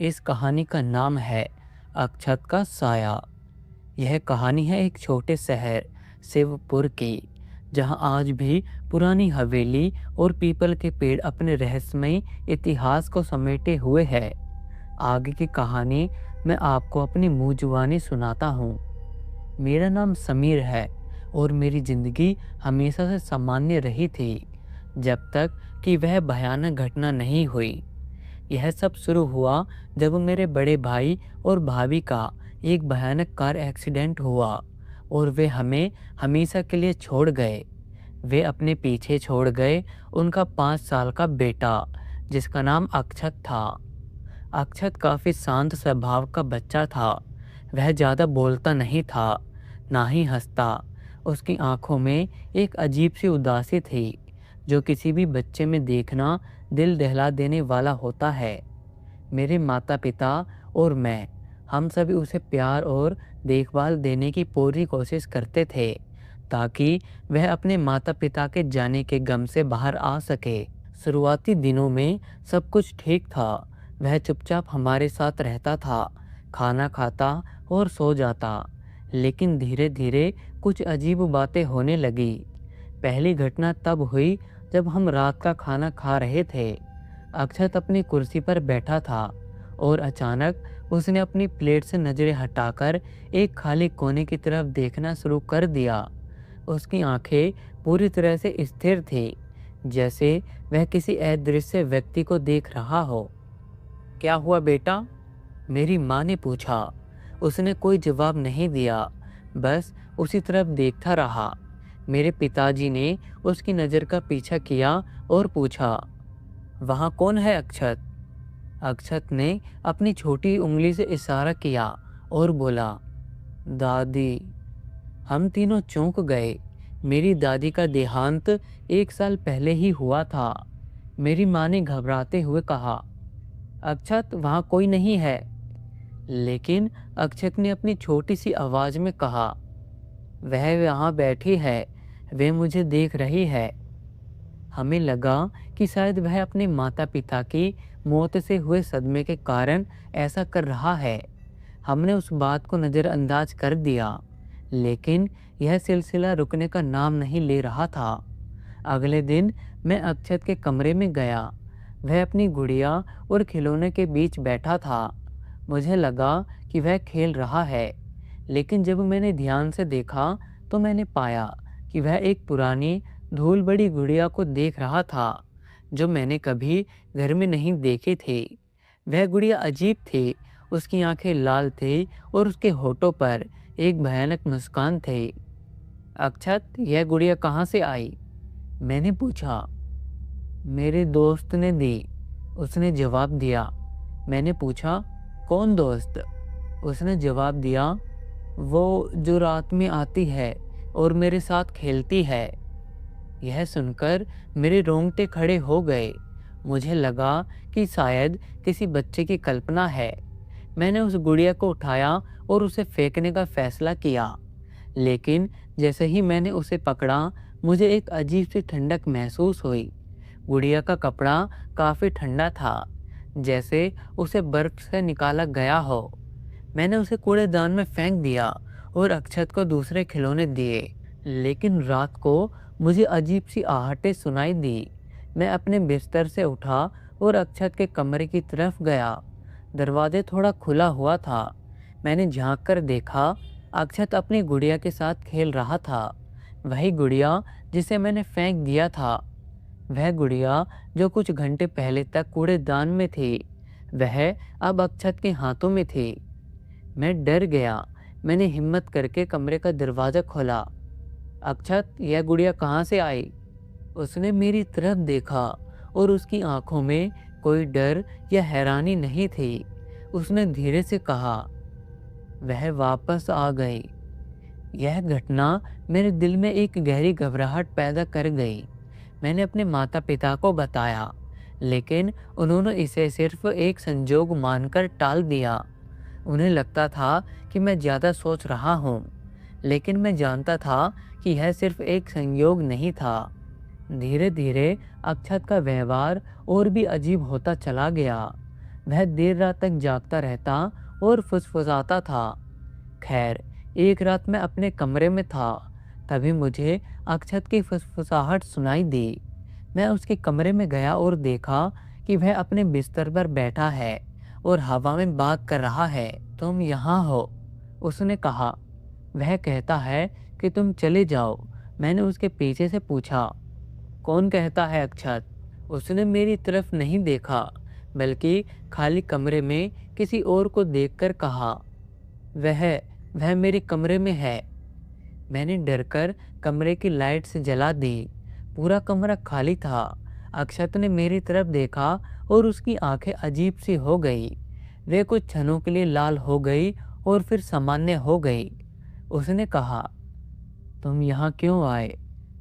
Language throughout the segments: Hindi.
इस कहानी का नाम है अक्षत का साया। यह कहानी है एक छोटे शहर शिवपुर की, जहां आज भी पुरानी हवेली और पीपल के पेड़ अपने रहस्यमय इतिहास को समेटे हुए है। आगे की कहानी मैं आपको अपनी मुँह जुबानी सुनाता हूँ। मेरा नाम समीर है और मेरी ज़िंदगी हमेशा से सामान्य रही थी, जब तक कि वह भयानक घटना नहीं हुई। यह सब शुरू हुआ जब मेरे बड़े भाई और भाभी का एक भयानक कार एक्सीडेंट हुआ और वे हमें हमेशा के लिए छोड़ गए। वे अपने पीछे छोड़ गए उनका 5 साल का बेटा, जिसका नाम अक्षत था। अक्षत काफ़ी शांत स्वभाव का बच्चा था। वह ज़्यादा बोलता नहीं था, ना ही हंसता। उसकी आंखों में एक अजीब सी उदासी थी, जो किसी भी बच्चे में देखना दिल दहला देने वाला होता है। मेरे माता पिता और मैं, हम सभी उसे प्यार और देखभाल देने की पूरी कोशिश करते थे, ताकि वह अपने माता पिता के जाने के गम से बाहर आ सके। शुरुआती दिनों में सब कुछ ठीक था। वह चुपचाप हमारे साथ रहता था, खाना खाता और सो जाता। लेकिन धीरे धीरे कुछ अजीब बातें होने लगी। पहली घटना तब हुई जब हम रात का खाना खा रहे थे। अक्षत अपनी कुर्सी पर बैठा था और अचानक उसने अपनी प्लेट से नजरें हटाकर एक खाली कोने की तरफ देखना शुरू कर दिया। उसकी आंखें पूरी तरह से स्थिर थी, जैसे वह किसी अदृश्य व्यक्ति को देख रहा हो। क्या हुआ बेटा? मेरी माँ ने पूछा। उसने कोई जवाब नहीं दिया, बस उसी तरफ देखता रहा। मेरे पिताजी ने उसकी नज़र का पीछा किया और पूछा, वहाँ कौन है अक्षत? अक्षत ने अपनी छोटी उंगली से इशारा किया और बोला, दादी। हम तीनों चौंक गए। मेरी दादी का देहांत 1 साल पहले ही हुआ था। मेरी माँ ने घबराते हुए कहा, अक्षत वहाँ कोई नहीं है। लेकिन अक्षत ने अपनी छोटी सी आवाज़ में कहा, वह यहाँ बैठी है, वे मुझे देख रही है। हमें लगा कि शायद वह अपने माता पिता की मौत से हुए सदमे के कारण ऐसा कर रहा है। हमने उस बात को नज़रअंदाज कर दिया, लेकिन यह सिलसिला रुकने का नाम नहीं ले रहा था। अगले दिन मैं अक्षत के कमरे में गया। वह अपनी गुड़िया और खिलौने के बीच बैठा था। मुझे लगा कि वह खेल रहा है, लेकिन जब मैंने ध्यान से देखा तो मैंने पाया कि वह एक पुरानी धूल बड़ी गुड़िया को देख रहा था, जो मैंने कभी घर में नहीं देखी थी। वह गुड़िया अजीब थी। उसकी आंखें लाल थी और उसके होठों पर एक भयानक मुस्कान थी। अक्षत, यह गुड़िया कहाँ से आई? मैंने पूछा। मेरे दोस्त ने दी, उसने जवाब दिया। मैंने पूछा, कौन दोस्त? उसने जवाब दिया, वो जो रात में आती है और मेरे साथ खेलती है। यह सुनकर मेरे रोंगटे खड़े हो गए। मुझे लगा कि शायद किसी बच्चे की कल्पना है। मैंने उस गुड़िया को उठाया और उसे फेंकने का फैसला किया, लेकिन जैसे ही मैंने उसे पकड़ा, मुझे एक अजीब सी ठंडक महसूस हुई। गुड़िया का कपड़ा काफ़ी ठंडा था, जैसे उसे बर्फ से निकाला गया हो। मैंने उसे कूड़ेदान में फेंक दिया और अक्षत को दूसरे खिलौने दिए। लेकिन रात को मुझे अजीब सी आहटें सुनाई दी। मैं अपने बिस्तर से उठा और अक्षत के कमरे की तरफ गया। दरवाजे थोड़ा खुला हुआ था। मैंने झांक कर देखा, अक्षत अपनी गुड़िया के साथ खेल रहा था। वही गुड़िया जिसे मैंने फेंक दिया था। वह गुड़िया जो कुछ घंटे पहले तक कूड़ेदान में थी, वह अब अक्षत के हाथों में थी। मैं डर गया। मैंने हिम्मत करके कमरे का दरवाज़ा खोला। अक्षत, यह गुड़िया कहाँ से आई? उसने मेरी तरफ देखा और उसकी आंखों में कोई डर या हैरानी नहीं थी। उसने धीरे से कहा, वह वापस आ गई। यह घटना मेरे दिल में एक गहरी घबराहट पैदा कर गई। मैंने अपने माता पिता को बताया, लेकिन उन्होंने इसे सिर्फ एक संजोग मानकर टाल दिया। उन्हें लगता था कि मैं ज़्यादा सोच रहा हूँ, लेकिन मैं जानता था कि यह सिर्फ एक संयोग नहीं था। धीरे धीरे अक्षत का व्यवहार और भी अजीब होता चला गया। वह देर रात तक जागता रहता और फुसफुसाता था। खैर, एक रात मैं अपने कमरे में था, तभी मुझे अक्षत की फुसफुसाहट सुनाई दी। मैं उसके कमरे में गया और देखा कि वह अपने बिस्तर पर बैठा है और हवा में बात कर रहा है। तुम यहाँ हो, उसने कहा। वह कहता है कि तुम चले जाओ। मैंने उसके पीछे से पूछा, कौन कहता है अक्षत? उसने मेरी तरफ नहीं देखा, बल्कि खाली कमरे में किसी और को देखकर कहा, वह वह मेरे कमरे में है। मैंने डरकर कमरे की लाइट्स जला दी। पूरा कमरा खाली था। अक्षत ने मेरी तरफ देखा और उसकी आंखें अजीब सी हो गई। वे कुछ क्षणों के लिए लाल हो गई और फिर सामान्य हो गई। उसने कहा, तुम यहाँ क्यों आए?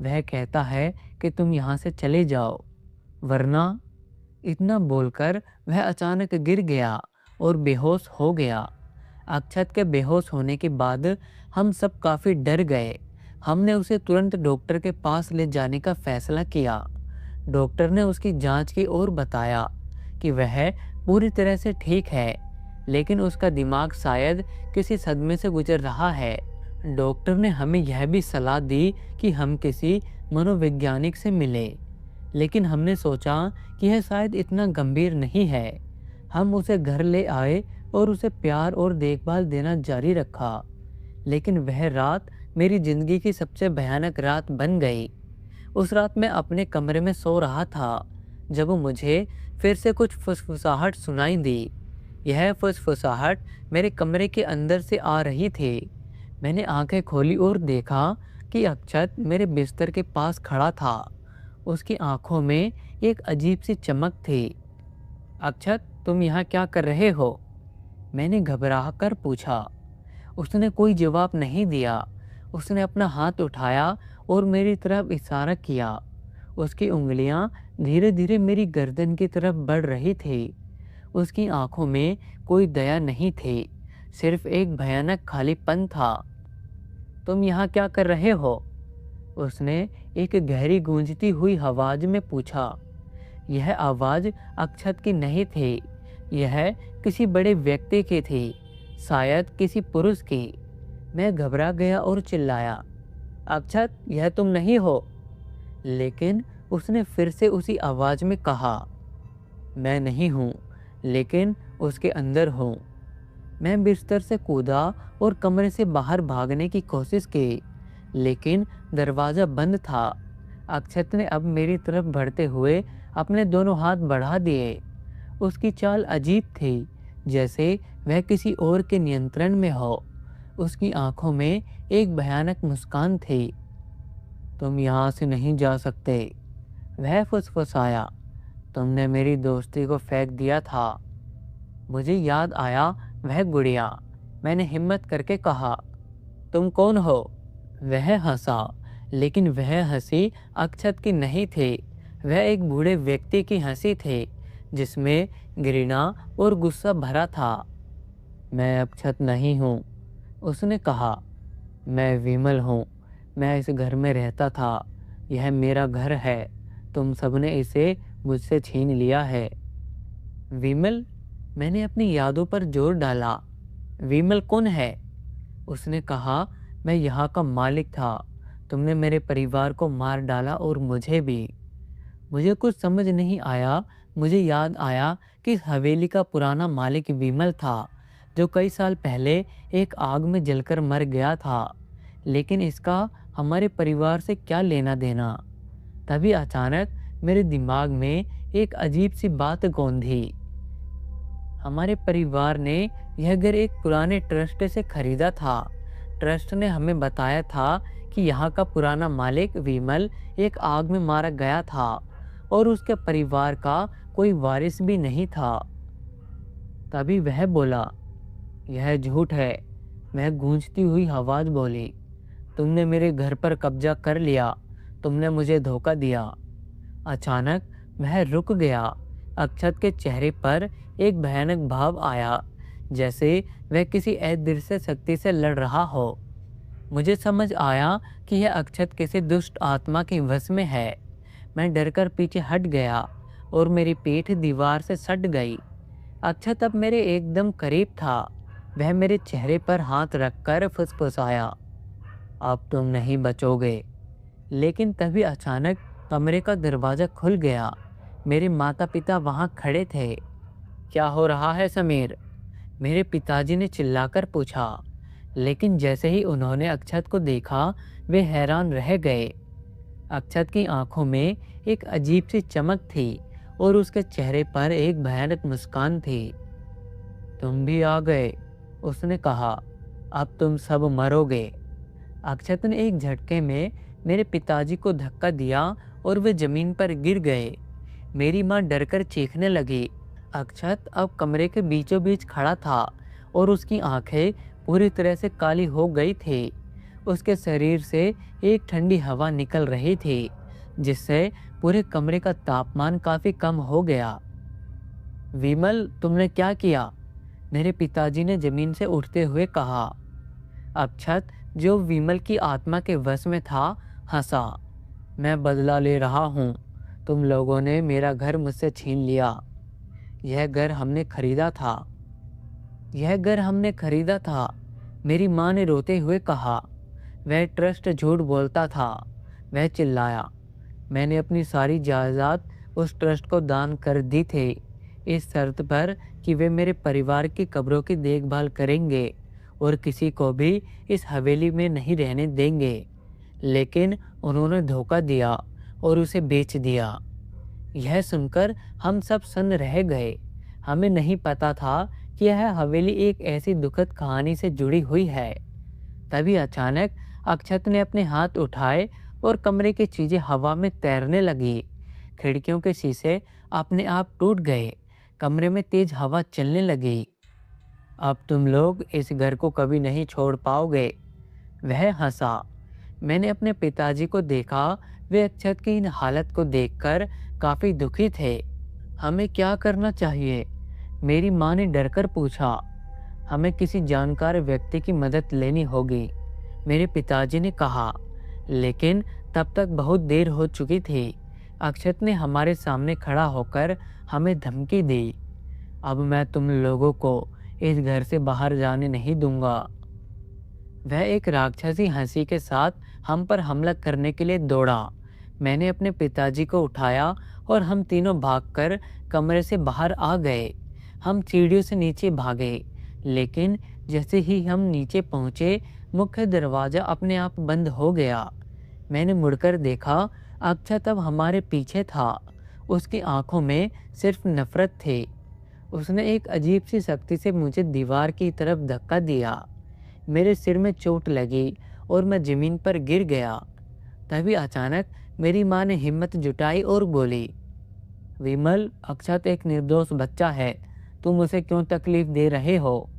वह कहता है कि तुम यहाँ से चले जाओ, वरना। इतना बोलकर वह अचानक गिर गया और बेहोश हो गया। अक्षत के बेहोश होने के बाद हम सब काफ़ी डर गए। हमने उसे तुरंत डॉक्टर के पास ले जाने का फैसला किया। डॉक्टर ने उसकी जांच की और बताया कि वह पूरी तरह से ठीक है, लेकिन उसका दिमाग शायद किसी सदमे से गुजर रहा है। डॉक्टर ने हमें यह भी सलाह दी कि हम किसी मनोवैज्ञानिक से मिलें, लेकिन हमने सोचा कि यह शायद इतना गंभीर नहीं है। हम उसे घर ले आए और उसे प्यार और देखभाल देना जारी रखा। लेकिन वह रात मेरी ज़िंदगी की सबसे भयानक रात बन गई। उस रात मैं अपने कमरे में सो रहा था जब मुझे फिर से कुछ फुसफुसाहट सुनाई दी। यह फुसफुसाहट मेरे कमरे के अंदर से आ रही थी। मैंने आंखें खोली और देखा कि अक्षत मेरे बिस्तर के पास खड़ा था। उसकी आंखों में एक अजीब सी चमक थी। अक्षत, तुम यहाँ क्या कर रहे हो? मैंने घबराकर पूछा। उसने कोई जवाब नहीं दिया। उसने अपना हाथ उठाया और मेरी तरफ इशारा किया। उसकी उंगलियां धीरे धीरे मेरी गर्दन की तरफ बढ़ रही थी। उसकी आंखों में कोई दया नहीं थी, सिर्फ एक भयानक खालीपन था। तुम यहाँ क्या कर रहे हो? उसने एक गहरी गूंजती हुई आवाज में पूछा। यह आवाज अक्षत की नहीं थी, यह किसी बड़े व्यक्ति की थी, शायद किसी पुरुष की। मैं घबरा गया और चिल्लाया, अक्षत, यह तुम नहीं हो। लेकिन उसने फिर से उसी आवाज में कहा, मैं नहीं हूँ, लेकिन उसके अंदर हूँ। मैं बिस्तर से कूदा और कमरे से बाहर भागने की कोशिश की, लेकिन दरवाज़ा बंद था। अक्षत ने अब मेरी तरफ बढ़ते हुए अपने दोनों हाथ बढ़ा दिए। उसकी चाल अजीब थी, जैसे वह किसी और के नियंत्रण में हो। उसकी आंखों में एक भयानक मुस्कान थी। तुम यहाँ से नहीं जा सकते, वह फुसफुसाया। तुमने मेरी दोस्ती को फेंक दिया था। मुझे याद आया वह गुड़िया। मैंने हिम्मत करके कहा, तुम कौन हो? वह हंसा, लेकिन वह हंसी अक्षत की नहीं थी। वह एक बूढ़े व्यक्ति की हंसी थी, जिसमें घृणा और गुस्सा भरा था। मैं अक्षत नहीं हूँ, उसने कहा। मैं विमल हूँ। मैं इस घर में रहता था। यह मेरा घर है। तुम सबने इसे मुझसे छीन लिया है। विमल? मैंने अपनी यादों पर जोर डाला। विमल कौन है? उसने कहा, मैं यहाँ का मालिक था। तुमने मेरे परिवार को मार डाला और मुझे भी। मुझे कुछ समझ नहीं आया। मुझे याद आया कि इस हवेली का पुराना मालिक विमल था, जो कई साल पहले एक आग में जलकर मर गया था। लेकिन इसका हमारे परिवार से क्या लेना देना? तभी अचानक मेरे दिमाग में एक अजीब सी बात गूंजी। हमारे परिवार ने यह घर एक पुराने ट्रस्ट से खरीदा था। ट्रस्ट ने हमें बताया था कि यहाँ का पुराना मालिक विमल एक आग में मारा गया था और उसके परिवार का कोई वारिस भी नहीं था। तभी वह बोला, यह झूठ है। वह गूंजती हुई आवाज बोली, तुमने मेरे घर पर कब्जा कर लिया। तुमने मुझे धोखा दिया। अचानक वह रुक गया। अक्षत के चेहरे पर एक भयानक भाव आया, जैसे वह किसी अदृश्य शक्ति से लड़ रहा हो। मुझे समझ आया कि यह अक्षत किसी दुष्ट आत्मा के वश में है। मैं डरकर पीछे हट गया और मेरी पीठ दीवार से सट गई। अक्षत अब मेरे एकदम करीब था। वह मेरे चेहरे पर हाथ रखकर फुसफुसाया, अब तुम नहीं बचोगे। लेकिन तभी अचानक कमरे का दरवाज़ा खुल गया। मेरे माता-पिता वहाँ खड़े थे। क्या हो रहा है समीर? मेरे पिताजी ने चिल्लाकर पूछा। लेकिन जैसे ही उन्होंने अक्षत को देखा, वे हैरान रह गए। अक्षत की आंखों में एक अजीब सी चमक थी और उसके चेहरे पर एक भयानक मुस्कान थी। तुम भी आ गए, उसने कहा। अब तुम सब मरोगे। अक्षत ने एक झटके में मेरे पिताजी को धक्का दिया और वे जमीन पर गिर गए। मेरी माँ डरकर चीखने लगी। अक्षत अब कमरे के बीचों बीच खड़ा था और उसकी आंखें पूरी तरह से काली हो गई थी। उसके शरीर से एक ठंडी हवा निकल रही थी, जिससे पूरे कमरे का तापमान काफी कम हो गया। विमल, तुमने क्या किया? मेरे पिताजी ने जमीन से उठते हुए कहा। अक्षत, जो विमल की आत्मा के वश में था, हंसा। मैं बदला ले रहा हूँ। तुम लोगों ने मेरा घर मुझसे छीन लिया। यह घर हमने खरीदा था। यह घर हमने खरीदा था, मेरी माँ ने रोते हुए कहा। वह ट्रस्ट झूठ बोलता था, वह चिल्लाया। मैंने अपनी सारी जायदाद उस ट्रस्ट को दान कर दी थी, इस शर्त पर कि वे मेरे परिवार की कब्रों की देखभाल करेंगे और किसी को भी इस हवेली में नहीं रहने देंगे। लेकिन उन्होंने धोखा दिया और उसे बेच दिया। यह सुनकर हम सब सन्न रह गए। हमें नहीं पता था कि यह हवेली एक ऐसी दुखद कहानी से जुड़ी हुई है। तभी अचानक अक्षत ने अपने हाथ उठाए और कमरे की चीजें हवा में तैरने लगी। खिड़कियों के शीशे अपने आप टूट गए। कमरे में तेज हवा चलने लगी। अब तुम लोग इस घर को कभी नहीं छोड़ पाओगे, वह हंसा। मैंने अपने पिताजी को देखा। वे अक्षत की इन हालत को देखकर काफी दुखी थे। हमें क्या करना चाहिए? मेरी माँ ने डरकर पूछा। हमें किसी जानकार व्यक्ति की मदद लेनी होगी, मेरे पिताजी ने कहा। लेकिन तब तक बहुत देर हो चुकी थी। अक्षत ने हमारे सामने खड़ा होकर हमें धमकी दी। अब मैं तुम लोगों को इस घर से बाहर जाने नहीं दूंगा। वह एक राक्षसी हंसी के साथ हम पर हमला करने के लिए दौड़ा। मैंने अपने पिताजी को उठाया और हम तीनों भागकर कमरे से बाहर आ गए। हम सीढ़ियों से नीचे भागे, लेकिन जैसे ही हम नीचे पहुंचे, मुख्य दरवाजा अपने आप बंद हो गया। मैंने मुड़कर देखा, अक्षत अब हमारे पीछे था। उसकी आंखों में सिर्फ नफरत थी। उसने एक अजीब सी शक्ति से मुझे दीवार की तरफ धक्का दिया। मेरे सिर में चोट लगी और मैं जमीन पर गिर गया। तभी अचानक मेरी माँ ने हिम्मत जुटाई और बोली, विमल, अक्षत एक निर्दोष बच्चा है, तुम उसे क्यों तकलीफ दे रहे हो?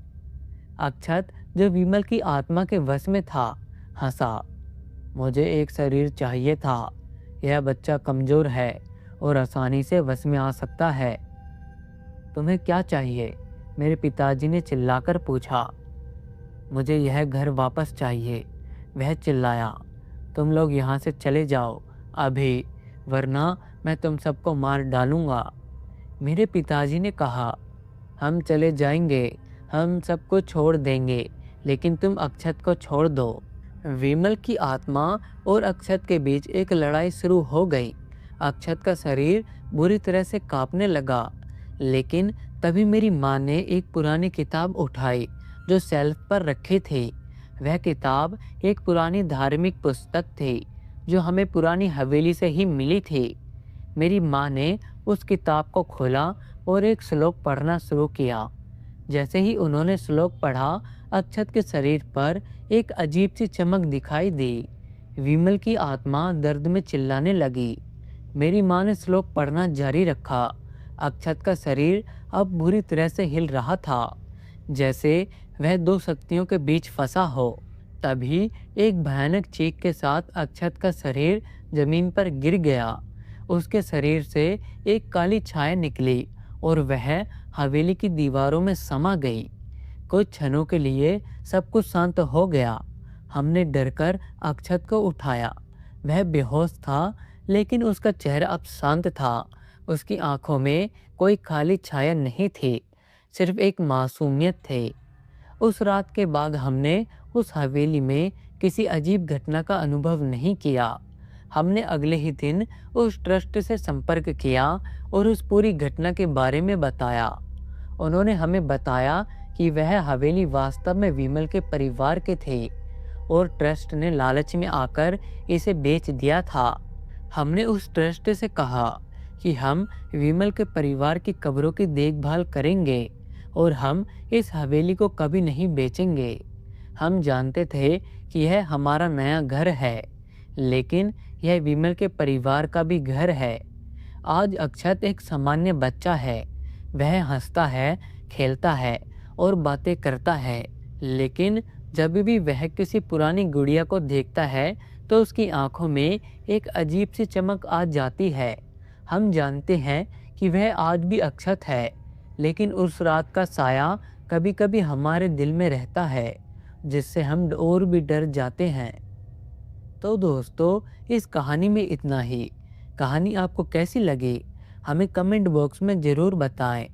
अक्षत, जो विमल की आत्मा के वश में था, हंसा। मुझे एक शरीर चाहिए था। यह बच्चा कमजोर है और आसानी से वश में आ सकता है। तुम्हें क्या चाहिए? मेरे पिताजी ने चिल्लाकर पूछा। मुझे यह घर वापस चाहिए, वह चिल्लाया। तुम लोग यहाँ से चले जाओ अभी, वरना मैं तुम सबको मार डालूंगा। मेरे पिताजी ने कहा। हम चले जाएंगे, हम सबको छोड़ देंगे, लेकिन तुम अक्षत को छोड़ दो। विमल की आत्मा और अक्षत के बीच एक लड़ाई शुरू हो गई। अक्षत का शरीर बुरी तरह से कांपने लगा, लेकिन तभी मेरी माँ ने एक पुरानी किताब उठाई जो शेल्फ पर रखी थी। वह किताब एक पुरानी धार्मिक पुस्तक थी जो हमें पुरानी हवेली से ही मिली थी। मेरी माँ ने उस किताब को खोला और एक श्लोक पढ़ना शुरू किया। जैसे ही उन्होंने श्लोक पढ़ा, अक्षत के शरीर पर एक अजीब सी चमक दिखाई दी। विमल की आत्मा दर्द में चिल्लाने लगी। मेरी माँ ने श्लोक पढ़ना जारी रखा। अक्षत का शरीर अब बुरी तरह से हिल रहा था, जैसे वह दो शक्तियों के बीच फंसा हो। तभी एक भयानक चीख के साथ अक्षत का शरीर जमीन पर गिर गया। उसके शरीर से एक काली छाया निकली और वह हवेली की दीवारों में समा गई। कुछ क्षणों के लिए सब कुछ शांत हो गया। हमने डरकर अक्षत को उठाया। वह बेहोश था, लेकिन उसका चेहरा अब शांत था। उसकी आंखों में कोई काली छाया नहीं थी। सिर्फ एक मासूमियत थे। उस रात के बाद हमने उस हवेली में किसी अजीब घटना का अनुभव नहीं किया। हमने अगले ही दिन उस ट्रस्ट से संपर्क किया और उस पूरी घटना के बारे में बताया। उन्होंने हमें बताया कि वह हवेली वास्तव में विमल के परिवार के थे और ट्रस्ट ने लालच में आकर इसे बेच दिया था। हमने उस ट्रस्ट से कहा कि हम विमल के परिवार की कब्रों की देखभाल करेंगे और हम इस हवेली को कभी नहीं बेचेंगे। हम जानते थे कि यह हमारा नया घर है, लेकिन यह विमल के परिवार का भी घर है। आज अक्षत एक सामान्य बच्चा है। वह हंसता है, खेलता है और बातें करता है, लेकिन जब भी वह किसी पुरानी गुड़िया को देखता है तो उसकी आंखों में एक अजीब सी चमक आ जाती है। हम जानते हैं कि वह आज भी अक्षत है, लेकिन उस रात का साया कभी-कभी हमारे दिल में रहता है, जिससे हम और भी डर जाते हैं। तो दोस्तों, इस कहानी में इतना ही। कहानी आपको कैसी लगी? हमें कमेंट बॉक्स में ज़रूर बताएं।